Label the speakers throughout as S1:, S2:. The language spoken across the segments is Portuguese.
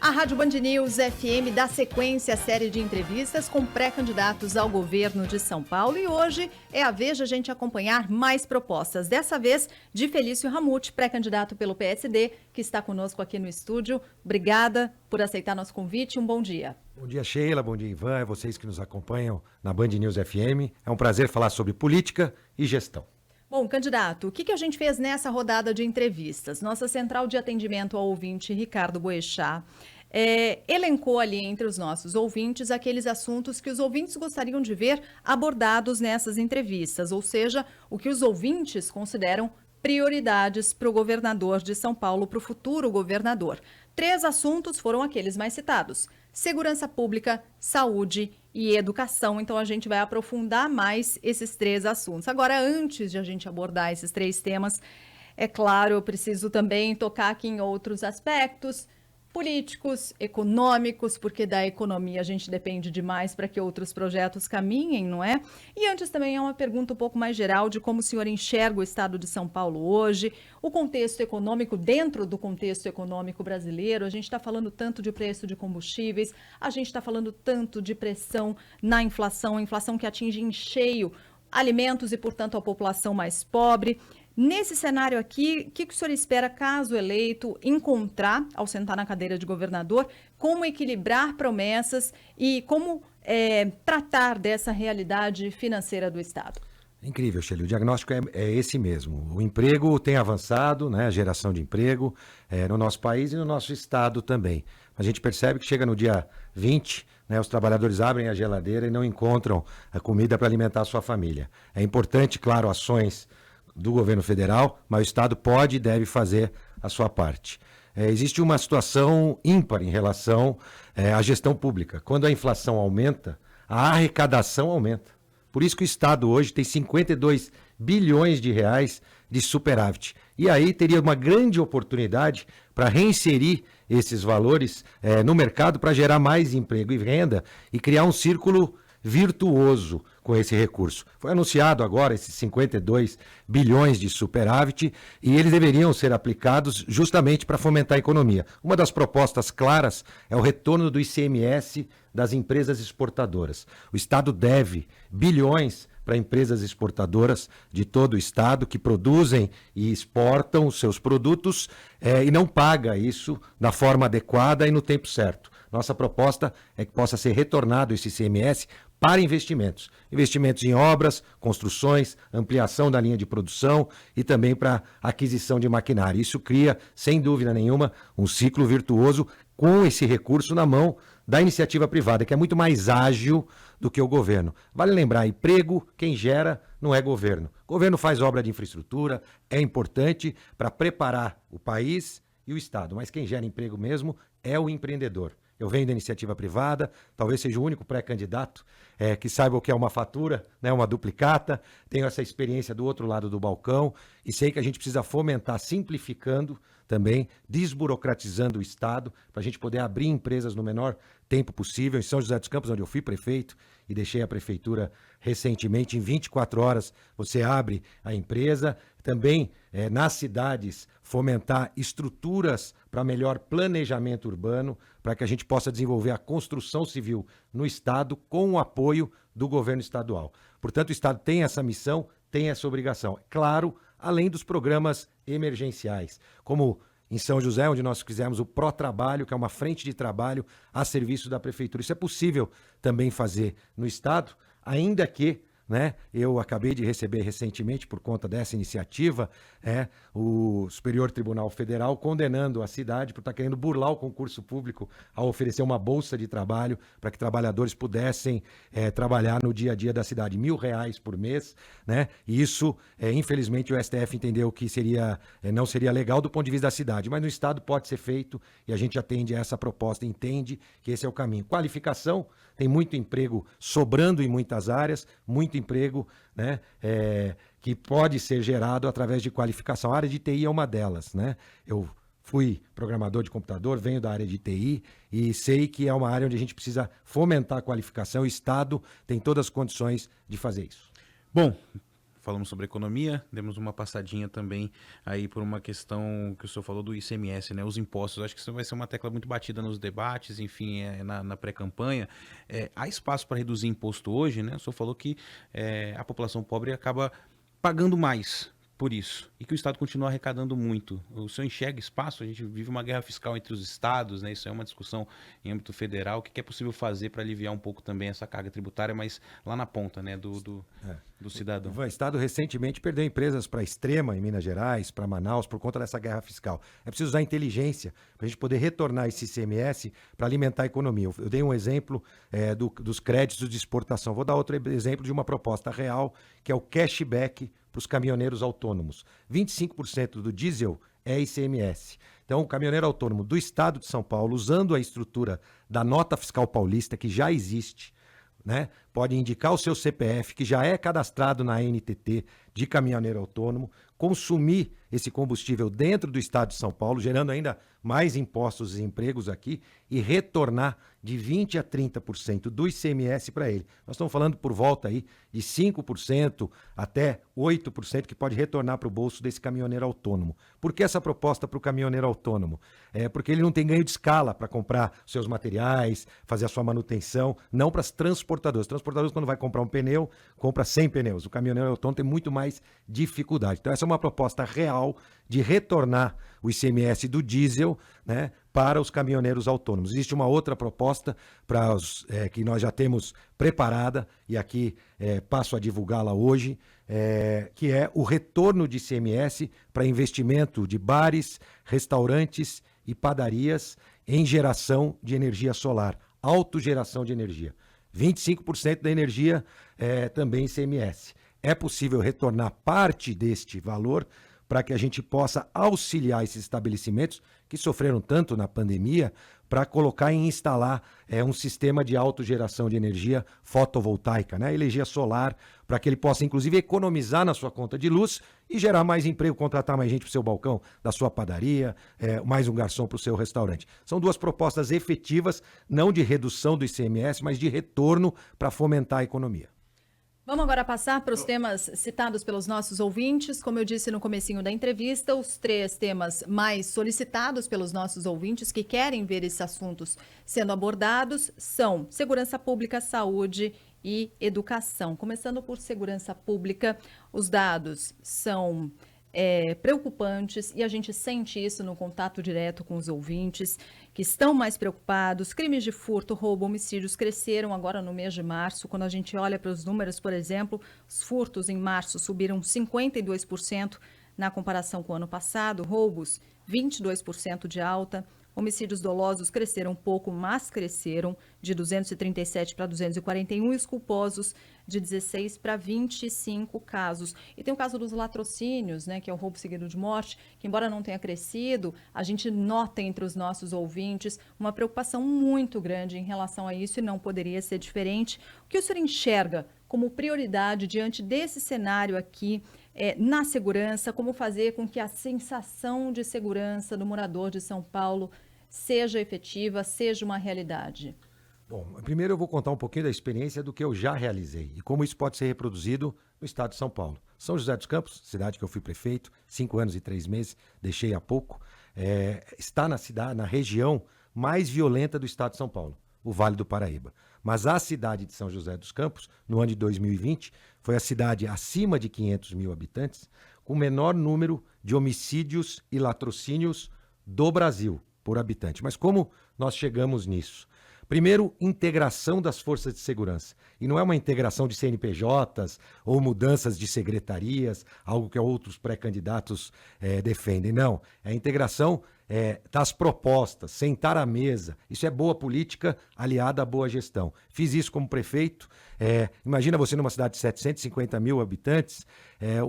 S1: A Rádio Band News FM dá sequência à série de entrevistas com pré-candidatos ao governo de São Paulo e hoje é a vez de a gente acompanhar mais propostas, dessa vez de Felício Ramute, pré-candidato pelo PSD, que está conosco aqui no estúdio. Obrigada por aceitar nosso convite, um bom dia.
S2: Bom dia, Sheila, bom dia, Ivan, é vocês que nos acompanham na Band News FM. É um prazer falar sobre política e gestão.
S1: Bom, candidato, o que a gente fez nessa rodada de entrevistas? Nossa central de atendimento ao ouvinte, Ricardo Boechat, elencou ali entre os nossos ouvintes aqueles assuntos que os ouvintes gostariam de ver abordados nessas entrevistas, ou seja, o que os ouvintes consideram prioridades para o governador de São Paulo, para o futuro governador. 3 assuntos foram aqueles mais citados: segurança pública, saúde e educação. Então, a gente vai aprofundar mais esses 3 assuntos. Agora, antes de a gente abordar esses 3 temas, é claro, eu preciso também tocar aqui em outros aspectos políticos, econômicos, porque da economia a gente depende demais para que outros projetos caminhem, não é? E antes também é uma pergunta um pouco mais geral de como o senhor enxerga o estado de São Paulo hoje, o contexto econômico, dentro do contexto econômico brasileiro. A gente está falando tanto de preço de combustíveis, a gente está falando tanto de pressão na inflação, inflação que atinge em cheio alimentos e, portanto, a população mais pobre. Nesse cenário aqui, o que o senhor espera, caso eleito, encontrar, ao sentar na cadeira de governador, como equilibrar promessas e como tratar dessa realidade financeira do Estado?
S2: Incrível, Sheila, o diagnóstico é esse mesmo. O emprego tem avançado, né, a geração de emprego no nosso país e no nosso Estado também. A gente percebe que chega no dia 20, né, os trabalhadores abrem a geladeira e não encontram a comida para alimentar a sua família. É importante, claro, ações do governo federal, mas o Estado pode e deve fazer a sua parte. Existe uma situação ímpar em relação à gestão pública. Quando a inflação aumenta, a arrecadação aumenta. Por isso que o Estado hoje tem 52 bilhões de reais de superávit. E aí teria uma grande oportunidade para reinserir esses valores no mercado para gerar mais emprego e renda e criar um círculo virtuoso com esse recurso. Foi anunciado agora esses 52 bilhões de superávit e eles deveriam ser aplicados justamente para fomentar a economia. Uma das propostas claras é o retorno do ICMS das empresas exportadoras. O Estado deve bilhões para empresas exportadoras de todo o Estado que produzem e exportam os seus produtos e não paga isso da forma adequada e no tempo certo. Nossa proposta é que possa ser retornado esse ICMS para investimentos. Investimentos em obras, construções, ampliação da linha de produção e também para aquisição de maquinário. Isso cria, sem dúvida nenhuma, um ciclo virtuoso com esse recurso na mão da iniciativa privada, que é muito mais ágil do que o governo. Vale lembrar, emprego, quem gera não é governo. O governo faz obra de infraestrutura, é importante para preparar o país e o Estado, mas quem gera emprego mesmo é o empreendedor. Eu venho da iniciativa privada, talvez seja o único pré-candidato que saiba o que é uma fatura, né, uma duplicata, tenho essa experiência do outro lado do balcão e sei que a gente precisa fomentar, simplificando também, desburocratizando o Estado, para a gente poder abrir empresas no menor tempo possível. Em São José dos Campos, onde eu fui prefeito e deixei a prefeitura recentemente, em 24 horas você abre a empresa. Também nas cidades fomentar estruturas para melhor planejamento urbano, para que a gente possa desenvolver a construção civil no Estado com o apoio do governo estadual. Portanto, o Estado tem essa missão, tem essa obrigação. Claro, além dos programas emergenciais, como em São José, onde nós fizemos o Pró-Trabalho, que é uma frente de trabalho a serviço da prefeitura. Isso é possível também fazer no Estado, ainda que, né, eu acabei de receber recentemente, por conta dessa iniciativa, o Superior Tribunal Federal condenando a cidade por estar querendo burlar o concurso público ao oferecer uma bolsa de trabalho para que trabalhadores pudessem trabalhar no dia a dia da cidade, R$1.000 por mês, né? E isso, infelizmente, o STF entendeu que não seria legal do ponto de vista da cidade, mas no Estado pode ser feito e a gente atende a essa proposta, entende que esse é o caminho. Qualificação, tem muito emprego sobrando em muitas áreas, muito emprego, né, que pode ser gerado através de qualificação. A área de TI é uma delas, né? Eu fui programador de computador, venho da área de TI e sei que é uma área onde a gente precisa fomentar a qualificação. O Estado tem todas as condições de fazer isso.
S3: Bom, falamos sobre economia, demos uma passadinha também aí por uma questão que o senhor falou do ICMS, né? Os impostos. Acho que isso vai ser uma tecla muito batida nos debates, enfim, na pré-campanha. Há espaço para reduzir imposto hoje, né? O senhor falou que a população pobre acaba pagando mais por isso, e que o Estado continua arrecadando muito. O senhor enxerga espaço? A gente vive uma guerra fiscal entre os estados, né? Isso é uma discussão em âmbito federal. O que é possível fazer para aliviar um pouco também essa carga tributária, mas lá na ponta, né, do cidadão?
S2: O Estado recentemente perdeu empresas para Extrema, em Minas Gerais, para Manaus, por conta dessa guerra fiscal. É preciso usar inteligência para a gente poder retornar esse ICMS para alimentar a economia. Eu dei um exemplo dos créditos de exportação. Vou dar outro exemplo de uma proposta real, que é o cashback para os caminhoneiros autônomos. 25% do diesel é ICMS. Então, o caminhoneiro autônomo do Estado de São Paulo, usando a estrutura da nota fiscal paulista, que já existe, né, pode indicar o seu CPF, que já é cadastrado na NTT de caminhoneiro autônomo, consumir esse combustível dentro do Estado de São Paulo, gerando ainda mais impostos e empregos aqui, e retornar de 20% a 30% do ICMS para ele. Nós estamos falando por volta aí de 5% até 8% que pode retornar para o bolso desse caminhoneiro autônomo. Por que essa proposta para o caminhoneiro autônomo? Porque ele não tem ganho de escala para comprar seus materiais, fazer a sua manutenção, não para as transportadoras. Os transportadores, quando vai comprar um pneu, compra 100 pneus. O caminhoneiro autônomo tem muito mais dificuldade. Então, essa é uma proposta real de retornar o ICMS do diesel, né, para os caminhoneiros autônomos. Existe uma outra proposta que nós já temos preparada, e aqui passo a divulgá-la hoje, que é o retorno de ICMS para investimento de bares, restaurantes e padarias em geração de energia solar, autogeração de energia. 25% da energia também ICMS. É possível retornar parte deste valor para que a gente possa auxiliar esses estabelecimentos que sofreram tanto na pandemia para colocar e instalar um sistema de autogeração de energia fotovoltaica, né? Energia solar, para que ele possa, inclusive, economizar na sua conta de luz e gerar mais emprego, contratar mais gente para o seu balcão da sua padaria, mais um garçom para o seu restaurante. São duas propostas efetivas, não de redução do ICMS, mas de retorno para fomentar a economia.
S1: Vamos agora passar para os temas citados pelos nossos ouvintes. Como eu disse no comecinho da entrevista, os 3 temas mais solicitados pelos nossos ouvintes que querem ver esses assuntos sendo abordados são segurança pública, saúde e educação. Começando por segurança pública, os dados são preocupantes e a gente sente isso no contato direto com os ouvintes que estão mais preocupados. Crimes de furto, roubo, homicídios cresceram agora no mês de março. Quando a gente olha para os números, por exemplo, os furtos em março subiram 52% na comparação com o ano passado, roubos 22% de alta. Homicídios dolosos cresceram um pouco, mas cresceram de 237 para 241 e os culposos de 16 para 25 casos. E tem o caso dos latrocínios, né, que é o roubo seguido de morte, que embora não tenha crescido, a gente nota entre os nossos ouvintes uma preocupação muito grande em relação a isso e não poderia ser diferente. O que o senhor enxerga como prioridade diante desse cenário aqui na segurança, como fazer com que a sensação de segurança do morador de São Paulo seja efetiva, seja uma realidade?
S2: Bom, primeiro eu vou contar um pouquinho da experiência do que eu já realizei e como isso pode ser reproduzido no estado de São Paulo. São José dos Campos, cidade que eu fui prefeito, 5 anos e 3 meses, deixei há pouco, está na região mais violenta do estado de São Paulo, o Vale do Paraíba. Mas a cidade de São José dos Campos, no ano de 2020, foi a cidade acima de 500 mil habitantes, com o menor número de homicídios e latrocínios do Brasil por habitante. Mas como nós chegamos nisso? Primeiro, integração das forças de segurança. E não é uma integração de CNPJs ou mudanças de secretarias, algo que outros pré-candidatos defendem. Não, é a integração das propostas, sentar à mesa. Isso é boa política aliada à boa gestão. Fiz isso como prefeito. Imagina você numa cidade de 750 mil habitantes,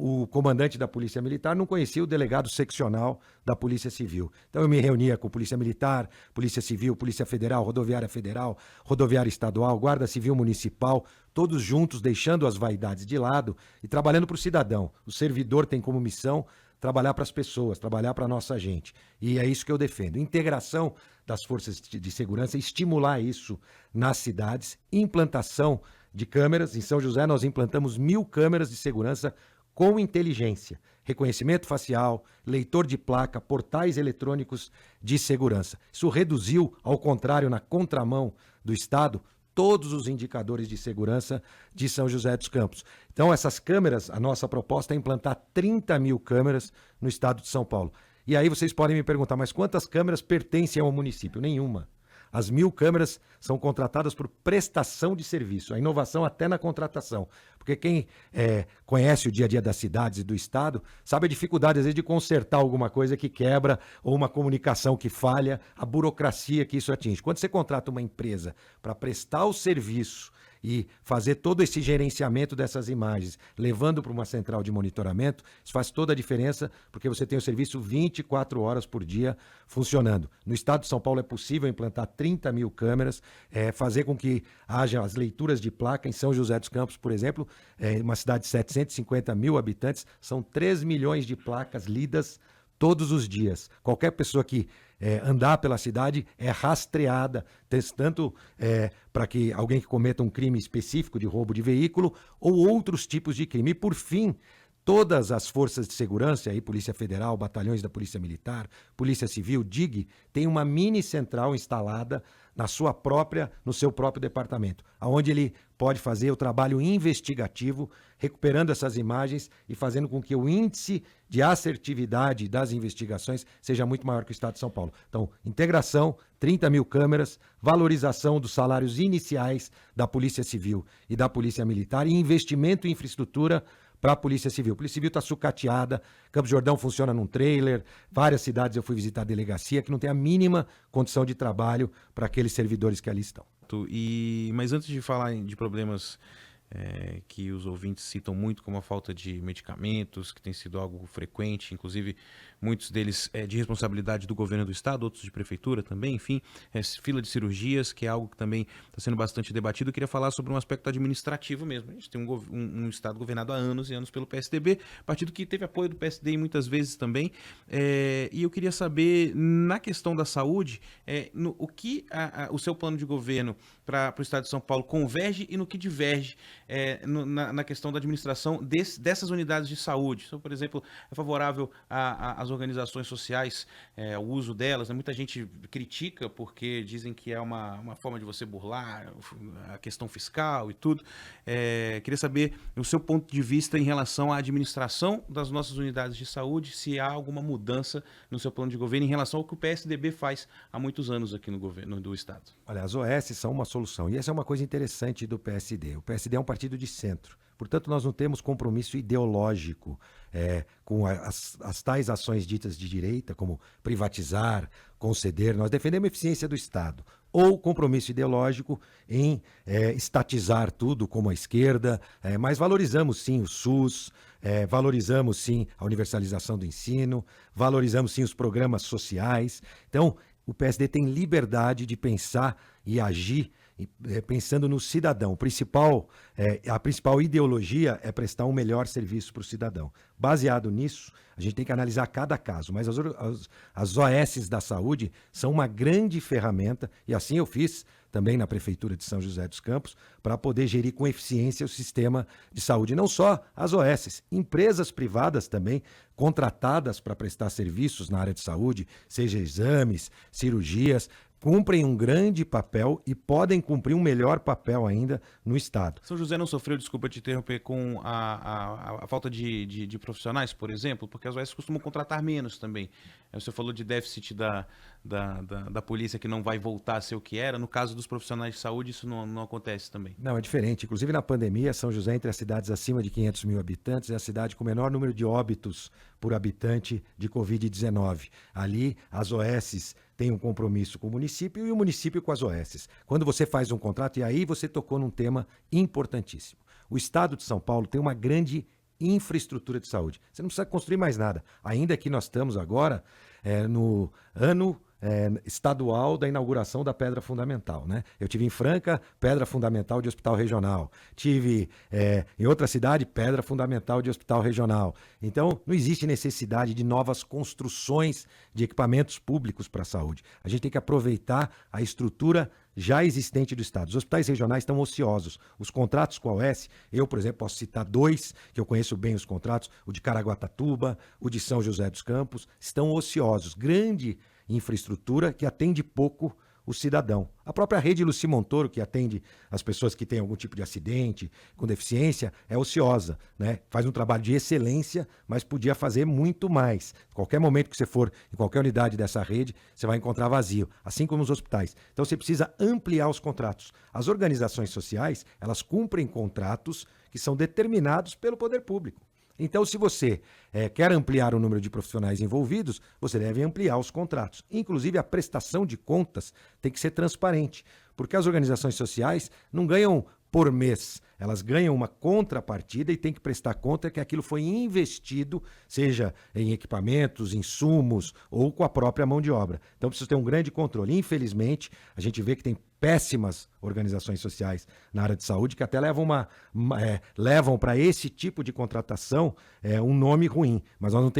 S2: o comandante da Polícia Militar não conhecia o delegado seccional da Polícia Civil. Então eu me reunia com Polícia Militar, Polícia Civil, Polícia Federal, Rodoviária Federal, Rodoviária Estadual, Guarda Civil Municipal, todos juntos, deixando as vaidades de lado e trabalhando para o cidadão. O servidor tem como missão trabalhar para as pessoas, trabalhar para a nossa gente. E é isso que eu defendo. Integração das forças de segurança, estimular isso nas cidades, implantação de câmeras. Em São José nós implantamos 1.000 câmeras de segurança com inteligência, reconhecimento facial, leitor de placa, portais eletrônicos de segurança. Isso reduziu, ao contrário, na contramão do Estado, todos os indicadores de segurança de São José dos Campos. Então, essas câmeras, a nossa proposta é implantar 30 mil câmeras no estado de São Paulo. E aí vocês podem me perguntar, mas quantas câmeras pertencem ao município? Nenhuma. As 1.000 câmeras são contratadas por prestação de serviço, a inovação até na contratação. Porque quem conhece o dia a dia das cidades e do estado sabe a dificuldade, às vezes, de consertar alguma coisa que quebra ou uma comunicação que falha, a burocracia que isso atinge. Quando você contrata uma empresa para prestar o serviço e fazer todo esse gerenciamento dessas imagens, levando para uma central de monitoramento, isso faz toda a diferença, porque você tem o serviço 24 horas por dia funcionando. No estado de São Paulo é possível implantar 30 mil câmeras, fazer com que haja as leituras de placa. Em São José dos Campos, por exemplo, uma cidade de 750 mil habitantes, são 3 milhões de placas lidas todos os dias. Qualquer pessoa que andar pela cidade é rastreada, tanto para que alguém que cometa um crime específico de roubo de veículo ou outros tipos de crime. E, por fim, todas as forças de segurança, aí, Polícia Federal, batalhões da Polícia Militar, Polícia Civil, DIG, tem uma mini central instalada no seu próprio departamento, onde ele pode fazer o trabalho investigativo, recuperando essas imagens e fazendo com que o índice de assertividade das investigações seja muito maior que o estado de São Paulo. Então, integração, 30 mil câmeras, valorização dos salários iniciais da Polícia Civil e da Polícia Militar e investimento em infraestrutura para a Polícia Civil. A Polícia Civil está sucateada, Campos do Jordão funciona num trailer, várias cidades eu fui visitar a delegacia que não tem a mínima condição de trabalho para aqueles servidores que ali estão.
S3: Mas antes de falar de problemas que os ouvintes citam muito, como a falta de medicamentos, que tem sido algo frequente, inclusive muitos deles de responsabilidade do governo do estado, outros de prefeitura também, enfim, fila de cirurgias, que é algo que também está sendo bastante debatido. Eu queria falar sobre um aspecto administrativo mesmo. A gente tem um estado governado há anos e anos pelo PSDB, partido que teve apoio do PSD muitas vezes também, e eu queria saber, na questão da saúde, o que o seu plano de governo para o estado de São Paulo converge e no que diverge na questão da administração dessas unidades de saúde. Então, por exemplo, é favorável às organizações sociais, o uso delas, né? Muita gente critica porque dizem que é uma forma de você burlar a questão fiscal e tudo. Queria saber o seu ponto de vista em relação à administração das nossas unidades de saúde, se há alguma mudança no seu plano de governo em relação ao que o PSDB faz há muitos anos aqui no governo do estado.
S2: Olha, as OS são uma solução, e essa é uma coisa interessante do PSD. O PSD é um partido de centro, portanto nós não temos compromisso ideológico com as tais ações ditas de direita, como privatizar, conceder. Nós defendemos a eficiência do Estado, ou compromisso ideológico em estatizar tudo, como a esquerda, mas valorizamos sim o SUS, valorizamos sim a universalização do ensino, valorizamos sim os programas sociais. Então, o PSD tem liberdade de pensar e agir pensando no cidadão. A principal ideologia é prestar um melhor serviço para o cidadão. Baseado nisso, a gente tem que analisar cada caso, mas as OS da saúde são uma grande ferramenta, e assim eu fiz também na Prefeitura de São José dos Campos, para poder gerir com eficiência o sistema de saúde. Não só as OS, empresas privadas também, contratadas para prestar serviços na área de saúde, seja exames, cirurgias, cumprem um grande papel e podem cumprir um melhor papel ainda no Estado.
S3: São José não sofreu, desculpa te interromper, com a falta de profissionais, por exemplo, porque as OS costumam contratar menos também. Você falou de déficit da polícia que não vai voltar a ser o que era. No caso dos profissionais de saúde, isso não acontece também.
S2: Não, é diferente. Inclusive na pandemia, São José, entre as cidades acima de 500 mil habitantes, é a cidade com o menor número de óbitos por habitante de Covid-19. Ali, as OS têm um compromisso com o município e o município com as OS. Quando você faz um contrato, e aí você tocou num tema importantíssimo. O Estado de São Paulo tem uma grande infraestrutura de saúde. Você não precisa construir mais nada. Ainda que nós estamos agora no ano estadual da inauguração da Pedra Fundamental, né? Eu tive em Franca, Pedra Fundamental de Hospital Regional. Tive em outra cidade, Pedra Fundamental de Hospital Regional. Então, não existe necessidade de novas construções de equipamentos públicos para a saúde. A gente tem que aproveitar a estrutura já existente do Estado. Os hospitais regionais estão ociosos. Os contratos com a OS, eu, por exemplo, posso citar 2, que eu conheço bem os contratos, o de Caraguatatuba, o de São José dos Campos, estão ociosos. Grande infraestrutura que atende pouco o cidadão. A própria rede Luci Montoro, que atende as pessoas que têm algum tipo de acidente, com deficiência, é ociosa, né? Faz um trabalho de excelência, mas podia fazer muito mais. Qualquer momento que você for em qualquer unidade dessa rede, você vai encontrar vazio, assim como os hospitais. Então você precisa ampliar os contratos. As organizações sociais, elas cumprem contratos que são determinados pelo poder público. Então, se você quer ampliar o número de profissionais envolvidos, você deve ampliar os contratos. Inclusive, a prestação de contas tem que ser transparente, porque as organizações sociais não ganham por mês, elas ganham uma contrapartida e tem que prestar conta que aquilo foi investido, seja em equipamentos, insumos ou com a própria mão de obra. Então, precisa ter um grande controle. Infelizmente, a gente vê que tem péssimas organizações sociais na área de saúde que até levam para esse tipo de contratação um nome ruim, mas nós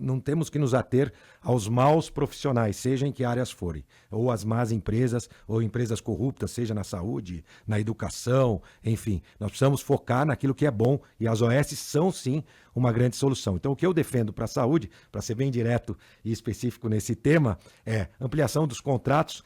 S2: não temos que nos ater aos maus profissionais, seja em que áreas forem, ou as más empresas, ou empresas corruptas, seja na saúde, na educação, enfim, nós precisamos focar naquilo que é bom e as OS são sim uma grande solução. Então o que eu defendo para a saúde, para ser bem direto e específico nesse tema, é ampliação dos contratos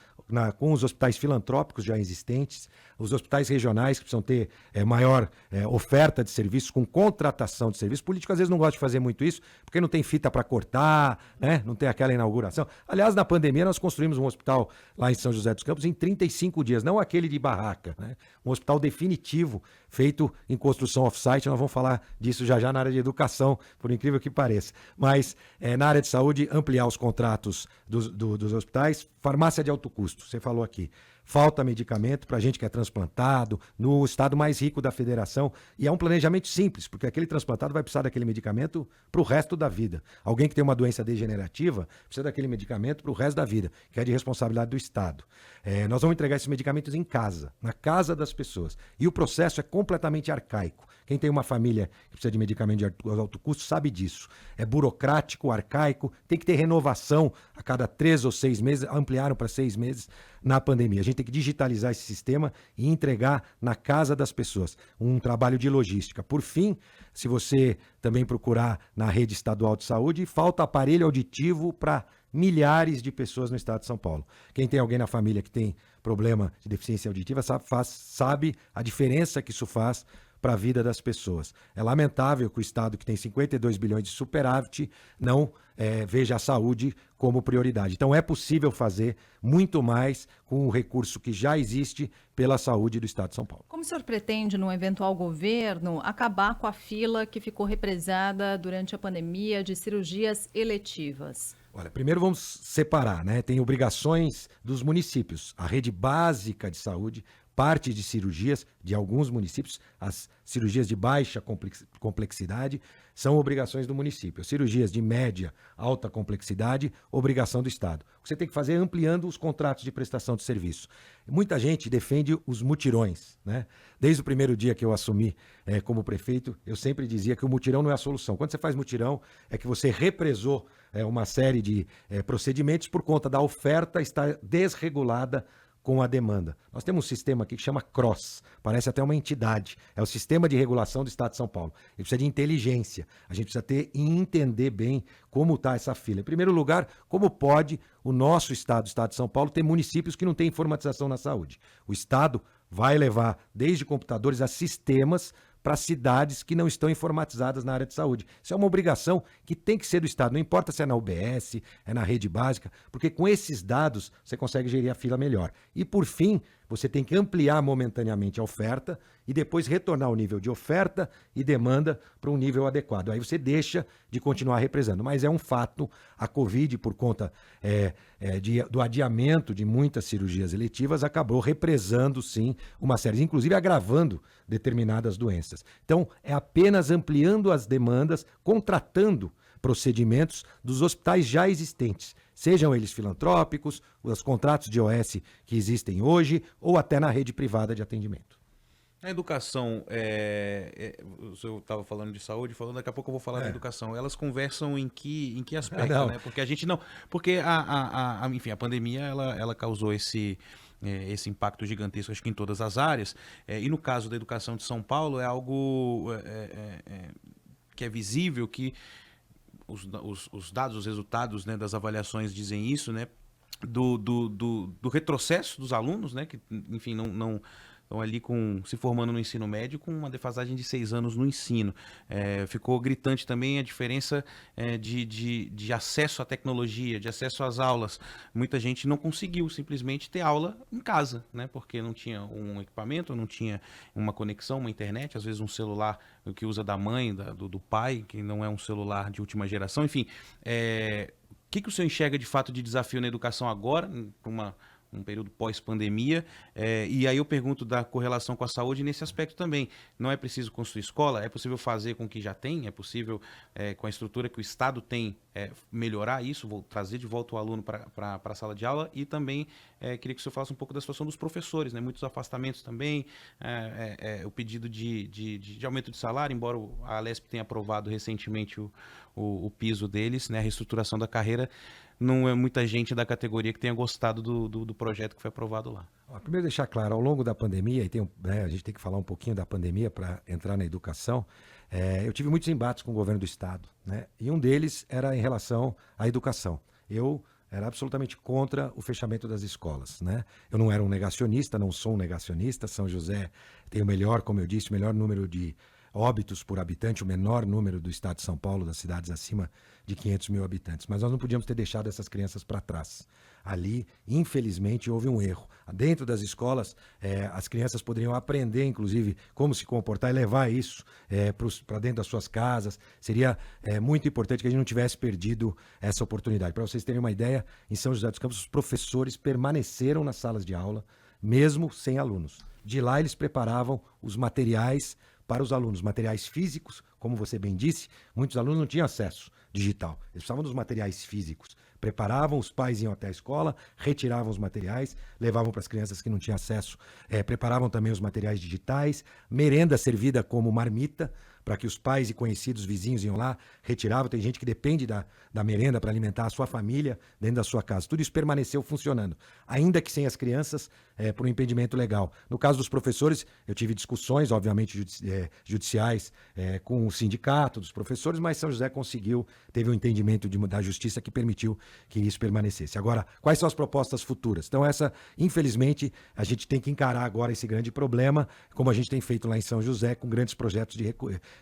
S2: com os hospitais filantrópicos já existentes, os hospitais regionais que precisam ter maior oferta de serviços com contratação de serviços. Político às vezes não gosta de fazer muito isso, porque não tem fita para cortar, né? Não tem aquela inauguração. Aliás, na pandemia nós construímos um hospital lá em São José dos Campos em 35 dias, não aquele de barraca, né? Um hospital definitivo, feito em construção off-site. Nós vamos falar disso já na área de educação, por incrível que pareça. Mas na área de saúde, ampliar os contratos dos hospitais. Farmácia de alto custo, você falou aqui. Falta medicamento para a gente que é transplantado, no estado mais rico da federação. E é um planejamento simples, porque aquele transplantado vai precisar daquele medicamento para o resto da vida. Alguém que tem uma doença degenerativa precisa daquele medicamento para o resto da vida, que é de responsabilidade do Estado. Nós vamos entregar esses medicamentos em casa, na casa das pessoas. E o processo é completamente arcaico. Quem tem uma família que precisa de medicamento de alto custo sabe disso. É burocrático, arcaico, tem que ter renovação a cada 3 ou 6 meses, ampliaram para 6 meses na pandemia. A gente tem que digitalizar esse sistema e entregar na casa das pessoas. Um trabalho de logística. Por fim, se você também procurar na rede estadual de saúde, falta aparelho auditivo para milhares de pessoas no estado de São Paulo. Quem tem alguém na família que tem problema de deficiência auditiva sabe a diferença que isso faz para a vida das pessoas. É lamentável que o Estado, que tem 52 bilhões de superávit, não veja a saúde como prioridade. Então é possível fazer muito mais com o recurso que já existe pela saúde do Estado de São Paulo.
S1: Como o senhor pretende, num eventual governo, acabar com a fila que ficou represada durante a pandemia de cirurgias eletivas?
S2: Olha, primeiro vamos separar, né? Tem obrigações dos municípios. A rede básica de saúde, parte de cirurgias de alguns municípios, as cirurgias de baixa complexidade, são obrigações do município. Cirurgias de média, alta complexidade, obrigação do Estado. O que você tem que fazer é ampliando os contratos de prestação de serviço. Muita gente defende os mutirões, né? Desde o primeiro dia que eu assumi como prefeito, eu sempre dizia que o mutirão não é a solução. Quando você faz mutirão, é que você represou uma série de procedimentos por conta da oferta estar desregulada com a demanda. Nós temos um sistema aqui que chama CROSS, parece até uma entidade, é o Sistema de Regulação do Estado de São Paulo. Ele precisa de inteligência, a gente precisa ter e entender bem como está essa fila. Em primeiro lugar, como pode o nosso Estado, o Estado de São Paulo, ter municípios que não têm informatização na saúde. O Estado vai levar desde computadores a sistemas para cidades que não estão informatizadas na área de saúde. Isso é uma obrigação que tem que ser do Estado, não importa se é na UBS, é na rede básica, porque com esses dados você consegue gerir a fila melhor. E por fim, você tem que ampliar momentaneamente a oferta e depois retornar o nível de oferta e demanda para um nível adequado. Aí você deixa de continuar represando. Mas é um fato, a Covid, por conta do adiamento de muitas cirurgias eletivas, acabou represando, sim, uma série, inclusive agravando determinadas doenças. Então, é apenas ampliando as demandas, contratando procedimentos dos hospitais já existentes, sejam eles filantrópicos, os contratos de OS que existem hoje, ou até na rede privada de atendimento.
S3: A educação, o senhor estava falando de saúde, falando, daqui a pouco eu vou falar da educação. Elas conversam em que aspecto, né? Porque a gente não. Porque enfim, a pandemia ela causou esse impacto gigantesco, acho que em todas as áreas. E no caso da educação de São Paulo, é algo que é visível, que os dados, os resultados, né, das avaliações dizem isso, né? Do retrocesso dos alunos, né? Que, enfim, não estão ali se formando no ensino médio com uma defasagem de 6 anos no ensino. Ficou gritante também a diferença de acesso à tecnologia, de acesso às aulas. Muita gente não conseguiu simplesmente ter aula em casa, né? Porque não tinha um equipamento, não tinha uma conexão, uma internet, às vezes um celular que usa da mãe, do pai, que não é um celular de última geração. Enfim, o que o senhor enxerga de fato de desafio na educação agora, para um período pós-pandemia, e aí eu pergunto da correlação com a saúde nesse aspecto também. Não é preciso construir escola, é possível fazer com o que já tem, é possível, com a estrutura que o Estado tem, melhorar isso, trazer de volta o aluno para a sala de aula, e também queria que o senhor falasse um pouco da situação dos professores, né? Muitos afastamentos também, o pedido de aumento de salário, embora a Alesp tenha aprovado recentemente o piso deles, né? A reestruturação da carreira. Não é muita gente da categoria que tenha gostado do projeto que foi aprovado lá.
S2: Primeiro deixar claro, ao longo da pandemia, e a gente tem que falar um pouquinho da pandemia para entrar na educação, eu tive muitos embates com o governo do Estado, né? E um deles era em relação à educação. Eu era absolutamente contra o fechamento das escolas, né? Eu não era um negacionista, não sou um negacionista. São José tem como eu disse, o melhor número de óbitos por habitante, o menor número do estado de São Paulo, das cidades acima de 500 mil habitantes. Mas nós não podíamos ter deixado essas crianças para trás. Ali, infelizmente, houve um erro. Dentro das escolas, as crianças poderiam aprender, inclusive, como se comportar e levar isso para dentro das suas casas. Seria muito importante que a gente não tivesse perdido essa oportunidade. Para vocês terem uma ideia, em São José dos Campos, os professores permaneceram nas salas de aula, mesmo sem alunos. De lá, eles preparavam os materiais para os alunos, materiais físicos, como você bem disse, muitos alunos não tinham acesso digital. Eles precisavam dos materiais físicos. Preparavam, os pais iam até a escola, retiravam os materiais, levavam para as crianças que não tinham acesso, preparavam também os materiais digitais, merenda servida como marmita, para que os pais e conhecidos vizinhos iam lá, retiravam. Tem gente que depende da merenda para alimentar a sua família dentro da sua casa. Tudo isso permaneceu funcionando, ainda que sem as crianças, por um impedimento legal. No caso dos professores, eu tive discussões, obviamente, judiciais com o sindicato dos professores, mas São José teve um entendimento da justiça que permitiu que isso permanecesse. Agora, quais são as propostas futuras? Então, infelizmente, a gente tem que encarar agora esse grande problema, como a gente tem feito lá em São José, com grandes projetos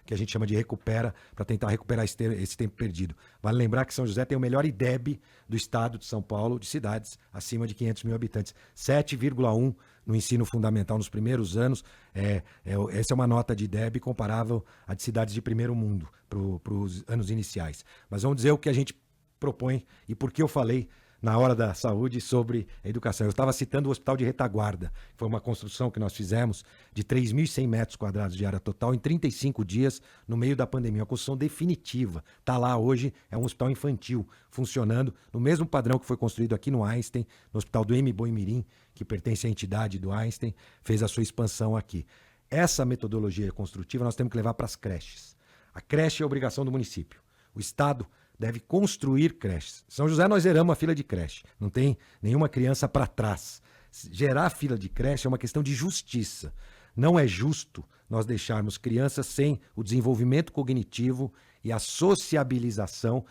S2: que a gente chama de recupera, para tentar recuperar esse tempo perdido. Vale lembrar que São José tem o melhor IDEB do estado de São Paulo, de cidades acima de 500 mil habitantes. 7,1 no ensino fundamental nos primeiros anos. Essa é uma nota de IDEB comparável à de cidades de primeiro mundo, para os anos iniciais. Mas vamos dizer o que a gente propõe e por que eu falei na hora da saúde sobre a educação. Eu estava citando o Hospital de Retaguarda, que foi uma construção que nós fizemos de 3.100 metros quadrados de área total em 35 dias no meio da pandemia. Uma construção definitiva. Está lá hoje, é um hospital infantil, funcionando no mesmo padrão que foi construído aqui no Einstein, no Hospital do M. Boimirim, que pertence à entidade do Einstein, fez a sua expansão aqui. Essa metodologia construtiva nós temos que levar para as creches. A creche é obrigação do município. O Estado deve construir creches. São José nós zeramos a fila de creche. Não tem nenhuma criança para trás. Gerar fila de creche é uma questão de justiça. Não é justo nós deixarmos crianças sem o desenvolvimento cognitivo e a sociabilização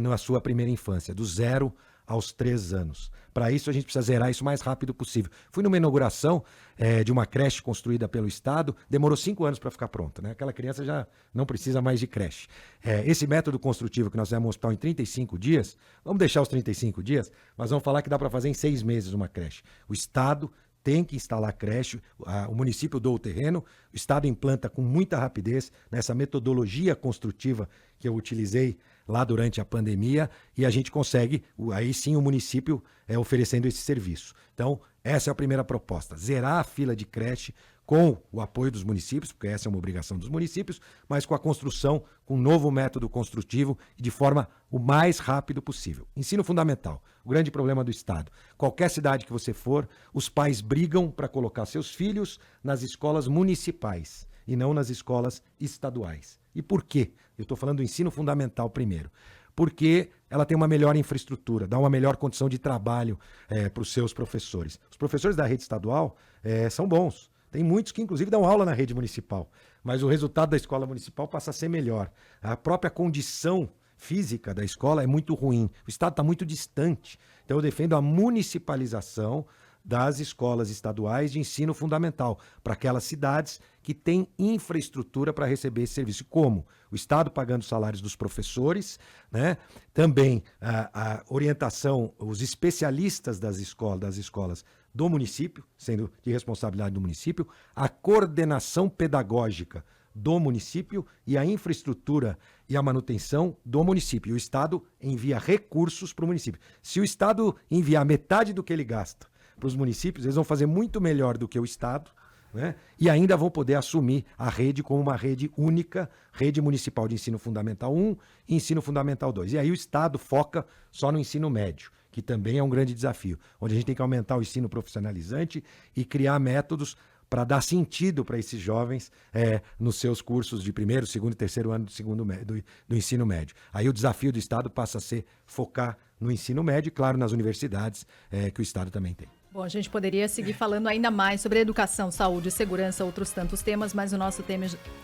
S2: na sua primeira infância, do 0 aos 3 anos. Para isso, a gente precisa zerar isso o mais rápido possível. Fui numa inauguração de uma creche construída pelo Estado, demorou 5 anos para ficar pronta, né? Aquela criança já não precisa mais de creche. Esse método construtivo que nós fizemos no hospital em 35 dias, vamos deixar os 35 dias, mas vamos falar que dá para fazer em 6 meses uma creche. O Estado tem que instalar creche, o município doa o terreno, o Estado implanta com muita rapidez nessa metodologia construtiva que eu utilizei lá durante a pandemia e a gente consegue, aí sim, o município oferecendo esse serviço. Então, essa é a primeira proposta, zerar a fila de creche com o apoio dos municípios, porque essa é uma obrigação dos municípios, mas com a construção, com um novo método construtivo e de forma o mais rápido possível. Ensino fundamental, o grande problema do Estado. Qualquer cidade que você for, os pais brigam para colocar seus filhos nas escolas municipais e não nas escolas estaduais. E por quê? Eu estou falando do ensino fundamental primeiro. Porque ela tem uma melhor infraestrutura, dá uma melhor condição de trabalho para os seus professores. Os professores da rede estadual são bons. Tem muitos que, inclusive, dão aula na rede municipal. Mas o resultado da escola municipal passa a ser melhor. A própria condição física da escola é muito ruim. O Estado está muito distante. Então, eu defendo a municipalização das escolas estaduais de ensino fundamental para aquelas cidades que têm infraestrutura para receber esse serviço. Como? O Estado pagando os salários dos professores, né? Também a orientação, os especialistas das escolas do município, sendo de responsabilidade do município, a coordenação pedagógica do município e a infraestrutura e a manutenção do município. E o Estado envia recursos para o município. Se o Estado enviar metade do que ele gasta para os municípios, eles vão fazer muito melhor do que o Estado, né? E ainda vão poder assumir a rede como uma rede única, rede municipal de ensino fundamental 1 e ensino fundamental 2. E aí o Estado foca só no ensino médio, que também é um grande desafio, onde a gente tem que aumentar o ensino profissionalizante e criar métodos para dar sentido para esses jovens nos seus cursos de primeiro, segundo e terceiro ano do ensino médio. Aí o desafio do Estado passa a ser focar no ensino médio e, claro, nas universidades que o Estado também tem.
S1: Bom, a gente poderia seguir falando ainda mais sobre educação, saúde, segurança, outros tantos temas, mas o nosso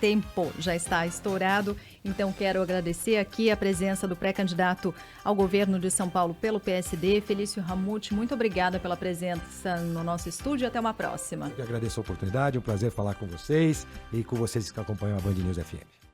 S1: tempo já está estourado. Então, quero agradecer aqui a presença do pré-candidato ao governo de São Paulo pelo PSD, Felício Ramute. Muito obrigada pela presença no nosso estúdio. Até uma próxima.
S2: Eu que agradeço a oportunidade, é um prazer falar com vocês e com vocês que acompanham a Band News FM.